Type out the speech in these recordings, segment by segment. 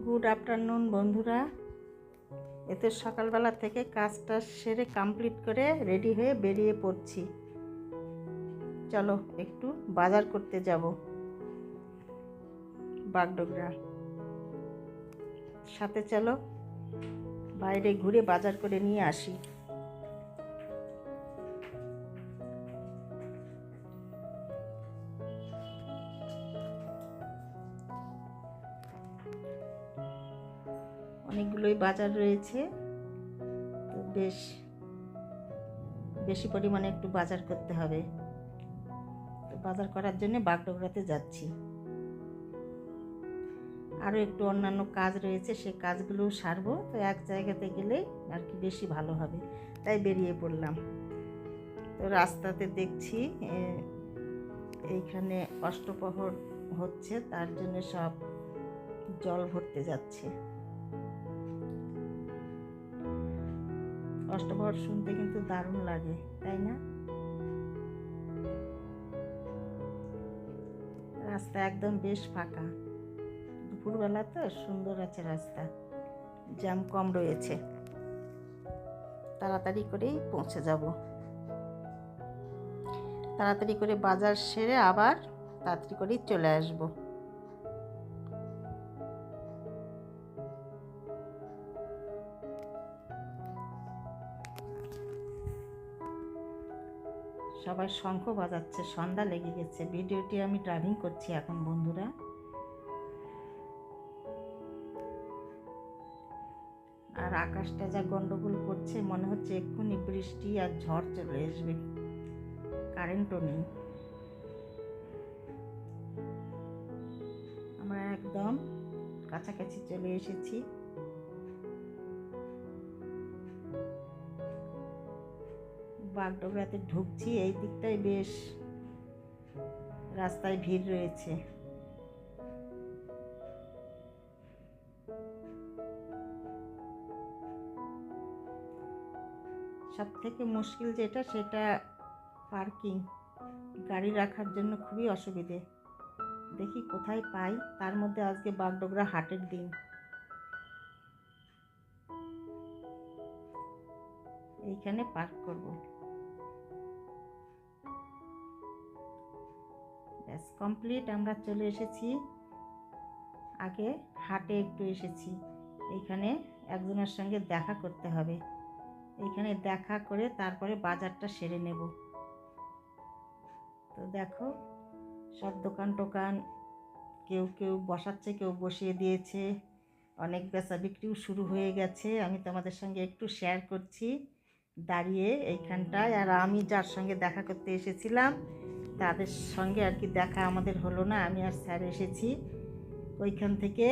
Good afternoon বন্ধুরা। এতে সকালবেলা থেকে কাজটা সেরে কমপ্লিট করে রেডি হয়ে বেরিয়ে পড়ছি। চলো একটু বাজার করতে যাব বাগডোগরা। সাথে চলো বাইরে ঘুরে বাজার করে নিয়ে আসি। অনেকগুলোই বাজার রয়েছে, তো বেশি পরিমাণে একটু বাজার করতে হবে। তো বাজার করার জন্য বাগডোগরাতে যাচ্ছি। আরও একটু অন্যান্য কাজ রয়েছে, সেই কাজগুলো সারবো। তো এক জায়গাতে গেলেই আর কি বেশি ভালো হবে, তাই বেরিয়ে পড়লাম। তো রাস্তাতে দেখছি এইখানে অষ্টপ্রহর হচ্ছে, তার জন্য সব জল ভরতে যাচ্ছে। অষ্টপ্রহর শুনতে কিন্তু দারুণ লাগে, তাই না? রাস্তা একদম বেশ ফাঁকা, দুপুরবেলা তো সুন্দর আছে রাস্তা, জ্যাম কম রয়েছে। তাড়াতাড়ি করেই পৌঁছে যাব। তাড়াতাড়ি করে বাজার সেরে আবার তাড়াতাড়ি করেই চলে আসব। সবাই শঙ্খ বাজাচ্ছে, সন্ধ্যা লেগে গেছে। ভিডিওটি আমি ড্রাইভিং করছি এখন বন্ধুরা। আর আকাশটা যা গন্ডগোল করছে, মনে হচ্ছে এক্ষুনি বৃষ্টি আর ঝড় চলে আসবে। কারেন্টও নেই। আমরা একদম কাছাকাছি চলে এসেছি। বাগডোগরাতে ঢুকছি। এই দিকটায় বেশ রাস্তায় ভিড় রয়েছে। সব থেকে মুশকিল যেটা, সেটা পার্কিং। গাড়ি রাখার জন্য খুবই অসুবিধে। দেখি কোথায় পাই। তার মধ্যে আজকে বাগডোগরা হাটের দিন। এইখানে পার্ক করব। ব্যাস কমপ্লিট, আমরা চলে এসেছি। আগে হাটে একটু এসেছি। এইখানে একজনের সঙ্গে দেখা করতে হবে। এইখানে দেখা করে তারপরে বাজারটা সেরে নেব। তো দেখো, সব দোকান টোকান কেউ বসাচ্ছে, কেউ বসিয়ে দিয়েছে। অনেক বেচা বিক্রিও শুরু হয়ে গেছে। আমি তোমাদের সঙ্গে একটু শেয়ার করছি দাঁড়িয়ে এইখানটায়। আর আমি যার সঙ্গে দেখা করতে এসেছিলাম, তাদের সঙ্গে আর কি দেখা আমাদের হলো না। আমি আর স্যার এসেছি। ওইখান থেকে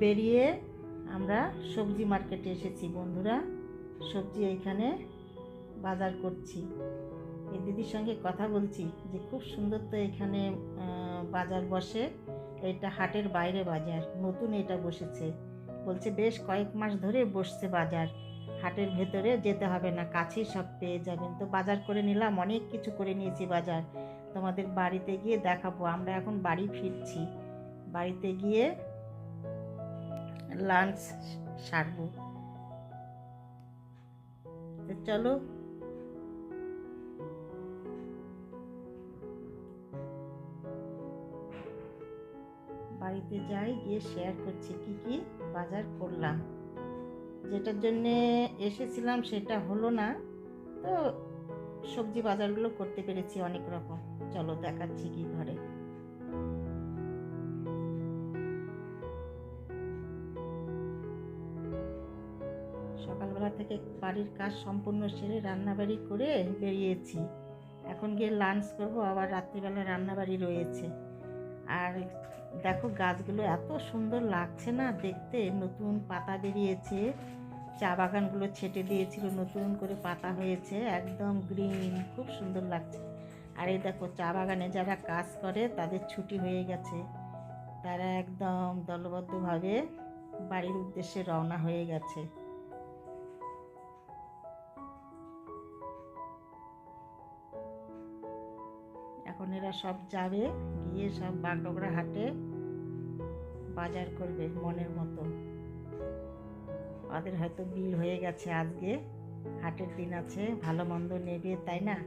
বেরিয়ে আমরা সবজি মার্কেটে এসেছি বন্ধুরা। সবজি এইখানে বাজার করছি। এই দিদির সঙ্গে কথা বলছি যে খুব সুন্দর তো এখানে বাজার বসে। এটা হাটের বাইরে বাজার, নতুন এটা বসেছে। বলছে বেশ কয়েক মাস ধরে বসছে বাজার। হাটের ভেতরে যেতে হবে না, কাছেই সব পেয়ে যাবেন। তো বাজার করে নিলাম, অনেক কিছু করে নিয়েছি বাজার। তোমাদের বাড়িতে গিয়ে দেখাবো। আমরা এখন বাড়ি ফিরছি। বাড়িতে গিয়ে লাঞ্চ সারবো। তো চলো বাড়িতে যাই, গিয়ে শেয়ার করছি কি কি বাজার করলাম। যেটার জন্যে এসেছিলাম সেটা হলো না, তো সবজি বাজারগুলো করতে পেরেছি অনেক রকম। চলো দেখাচ্ছি কি ঘরে। সকালবেলা থেকে বাড়ির কাজ সম্পূর্ণ সেরে রান্নাবাড়ি করে বেরিয়েছি। এখন গিয়ে লাঞ্চ করব, আবার রাত্রিবেলা রান্নাবাড়ি রয়েছে। আর দেখো গাছগুলো এত সুন্দর লাগছে না দেখতে, নতুন পাতা বেরিয়েছে। চা বাগানগুলো ছেটে দিয়েছিল, নতুন করে পাতা হয়েছে, একদম গ্রিন, খুব সুন্দর লাগছে। আর এই দেখো চা বাগানে যারা কাজ করে তাদের ছুটি হয়ে গেছে। তারা একদম দলবদ্ধভাবে বাড়ির উদ্দেশ্যে রওনা হয়ে গেছে। এখন এরা সব যাবে, গিয়ে সব বাগডোগরা হাটে বাজার করবে মনের মতো। ওদের হয়তো বিল হয়ে গেছে, আজকে হাটের দিন আছে, ভালো মন্দ নেবে, তাই না?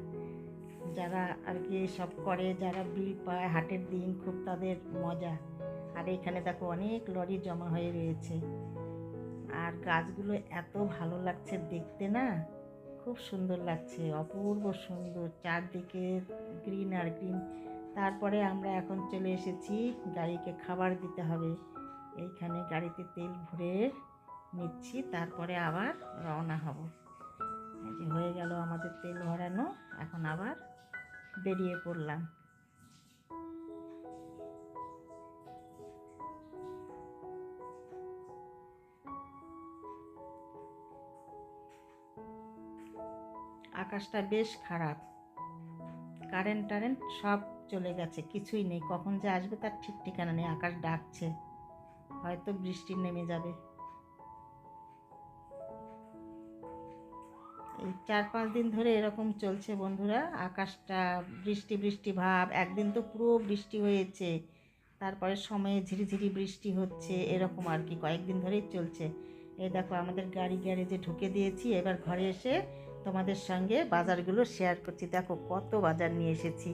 যারা আর কি সব করে, যারা বিল পায় হাটের দিন, খুব তাদের মজা। আর এইখানে দেখো অনেক লরি জমা হয়ে রয়েছে। আর গাছগুলো এত ভালো লাগছে দেখতে না, খুব সুন্দর লাগছে, অপূর্ব সুন্দর, চারদিকে গ্রিন আর গ্রিন। তারপরে আমরা এখন চলে এসেছি, গাড়িকে খাবার দিতে হবে। এইখানে গাড়িতে তেল ভরে নিচ্ছি, তারপরে আবার রওনা হব। এই যে হয়ে গেল আমাদের তেল ভরানো, এখন আবার বেরিয়ে পড়লাম। আকাশটা বেশ খারাপ, কারেন্ট সব চলে গেছে, কিছুই নেই, কখন যে আসবে তার ঠিক ঠিকানা নেই। আকাশ ডাকছে, হয়তো বৃষ্টি নেমে যাবে। এই 4-5 দিন ধরে এরকম চলছে বন্ধুরা, আকাশটা বৃষ্টি বৃষ্টি ভাব। একদিন তো পুরো বৃষ্টি হয়েছে, তারপরে সময়ে ঝিরিঝিরি বৃষ্টি হচ্ছে, এরকম আর কি কয়েকদিন ধরেই চলছে। এই দেখো আমাদের গাড়ি গ্যারেজে ঢুকে দিয়েছি, এবার ঘরে এসে তোমাদের সঙ্গে বাজারগুলো শেয়ার করছি। দেখো কত বাজার নিয়ে এসেছি।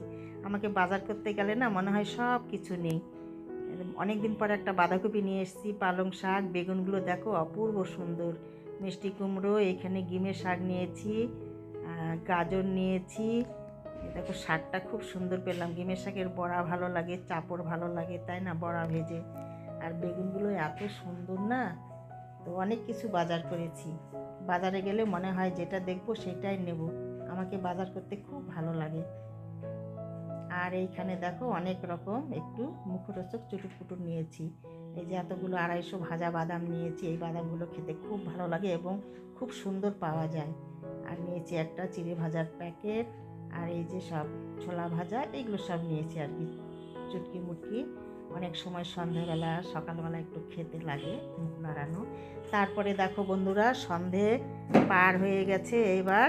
আমাকে বাজার করতে গেলে না মনে হয় সব কিছু নেই। অনেক দিন পর একটা বাঁধাকপি নিয়ে এসেছি, পালং শাক, বেগুনগুলো দেখো অপূর্ব সুন্দর, মিষ্টি কুমড়ো, এখানে গিমের শাক নিয়েছি, গাজর নিয়েছি। দেখো শাকটা খুব সুন্দর পেলাম, গিমের শাকের বড়া ভালো লাগে, চাপড় ভালো লাগে, তাই না, বড়া ভেজে। আর বেগুনগুলো এত সুন্দর না, তো অনেক কিছু বাজার করেছি। বাজারে গেলে মনে হয় যেটা দেখবো সেটাই নেব, আমাকে বাজার করতে খুব ভালো লাগে। আর এইখানে দেখো অনেক রকম একটু মুখরোচক চটুর নিয়েছি। এই যে এতগুলো 250 ভাজা বাদাম নিয়েছি, এই বাদামগুলো খেতে খুব ভালো লাগে এবং খুব সুন্দর পাওয়া যায়। আর নিয়েছি একটা চিড়ে ভাজার প্যাকেট, আর এই যে সব ছোলা ভাজা, এগুলো সব নিয়েছি আর কি, চুটকি মুটকি। অনেক সময় সন্ধ্যেবেলা সকালবেলা একটু খেতে লাগে, মুখ নাড়ানো। তারপরে দেখো বন্ধুরা, সন্ধে পার হয়ে গেছে, এবার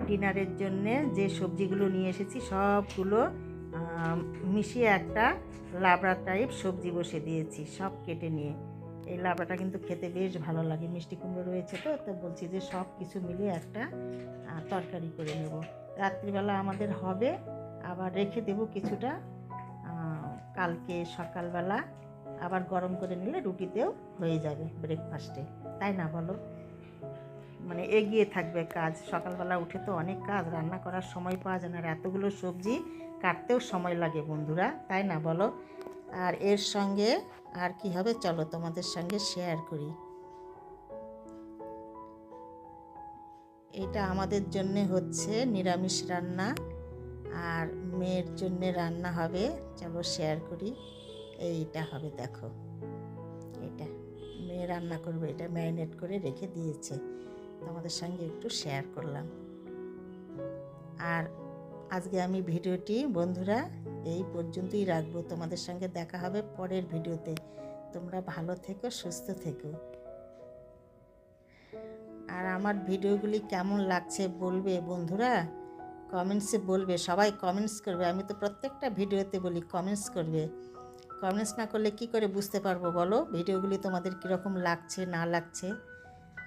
ডিনারের জন্যে যে সবজিগুলো নিয়ে এসেছি সবগুলো মিশিয়ে একটা লাবড়া টাইপ সবজি বসে দিয়েছি, সব কেটে নিয়ে। এই লাবড়াটা কিন্তু খেতে বেশ ভালো লাগে, মিষ্টি কুমড়ো রয়েছে, তো বলছি যে সব কিছু মিলিয়ে একটা তরকারি করে নেব। রাত্রিবেলা আমাদের হবে, আবার রেখে দেব কিছুটা, কালকে সকালবেলা আবার গরম করে নিলে রুটিতেও হয়ে যাবে ব্রেকফাস্টে, তাই না বলো? মানে এগিয়ে থাকবে কাজ, সকালবেলা উঠে তো অনেক কাজ, রান্না করার সময় পাওয়া যায় না, আর এতগুলো সবজি কাটতেও সময় লাগে বন্ধুরা, তাই না বলো? আর এর সঙ্গে আর কি হবে চলো তোমাদের সঙ্গে শেয়ার করি। এটা আমাদের জন্য হচ্ছে নিরামিষ রান্না, আর মেয়ের জন্য রান্না হবে, চলো শেয়ার করি। এইটা হবে, দেখো এটা মেয়ে রান্না করবে, এটা ম্যারিনেট করে রেখে দিয়েছে, তোমাদের সঙ্গে একটু শেয়ার করলাম। আর আজকে আমি ভিডিওটি বন্ধুরা এই পর্যন্তই রাখবো, তোমাদের সঙ্গে দেখা হবে পরের ভিডিওতে। তোমরা ভালো থেকো, সুস্থ থেকো। আর আমার ভিডিওগুলি কেমন লাগছে বলবে বন্ধুরা, কমেন্টসে বলবে, সবাই কমেন্টস করবে। আমি তো প্রত্যেকটা ভিডিওতে বলি কমেন্টস করবে, কমেন্টস না করলে কি করে বুঝতে পারবো বলো ভিডিওগুলি তোমাদের কীরকম লাগছে না লাগছে।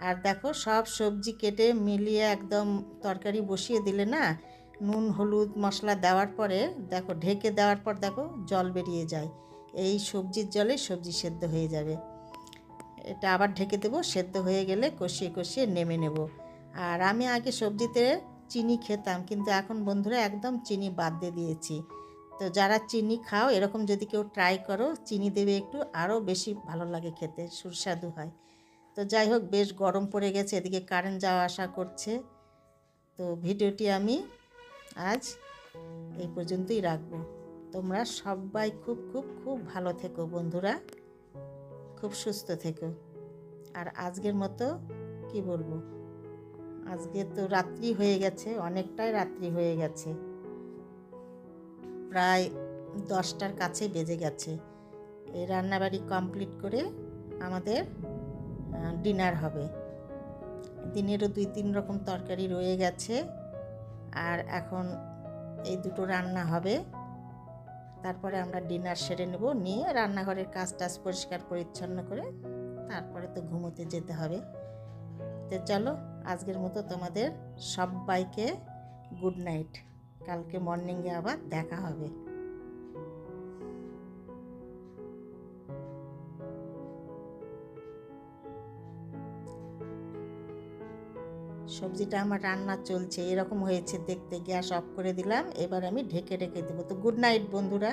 আর দেখো সব সবজি কেটে মিলিয়ে একদম তরকারি বসিয়ে দিলে না, নুন হলুদ মশলা দেওয়ার পরে দেখো ঢেকে দেওয়ার পর দেখো জল বেরিয়ে যায়, এই সবজির জলে সবজি সেদ্ধ হয়ে যাবে। এটা আবার ঢেকে দেবো, সেদ্ধ হয়ে গেলে কষিয়ে কষিয়ে নেমে নেব। আর আমি আগে সবজিতে চিনি খেতাম, কিন্তু এখন বন্ধুরা একদম চিনি বাদ দিয়ে দিয়েছি। তো যারা চিনি খাও এরকম যদি কেউ ট্রাই করো, চিনি দেবে একটু, আরও বেশি ভালো লাগে খেতে, সুস্বাদু হয়। তো যাই হোক, বেশ গরম পড়ে গেছে, এদিকে কারেন্ট যাওয়া আসা করছে। তো ভিডিওটি আমি আজ এই পর্যন্তই রাখবো। তোমরা সবাই খুব খুব খুব ভালো থেকো বন্ধুরা, খুব সুস্থ থেকো। আর আজকের মতো কি বলবো, আজকে তো রাত্রি হয়ে গেছে, অনেকটাই রাত্রি হয়ে গেছে, প্রায় 10টার কাছে বেজে গেছে। এই রান্নাবাড়ি কমপ্লিট করে আমাদের ডিনার হবে। দিনেরও 2-3 রকম তরকারি রয়ে গেছে, আর এখন এই দুটো রান্না হবে, তারপরে আমরা ডিনার সেরে নেব, নিয়ে রান্নাঘরের কাজ টাজ পরিষ্কার পরিচ্ছন্ন করে তারপরে তো ঘুমোতে যেতে হবে। তো চলো, আজকের মতো তোমাদের সবাইকে গুড নাইট। কালকে মর্নিংয়ে আবার দেখা হবে। সবজিটা আমার রান্না চলছে, এরকম হয়েছে দেখতে। গ্যাস অফ করে দিলাম, এবার আমি ঢেকে রেখে দেবো। তো গুড নাইট বন্ধুরা।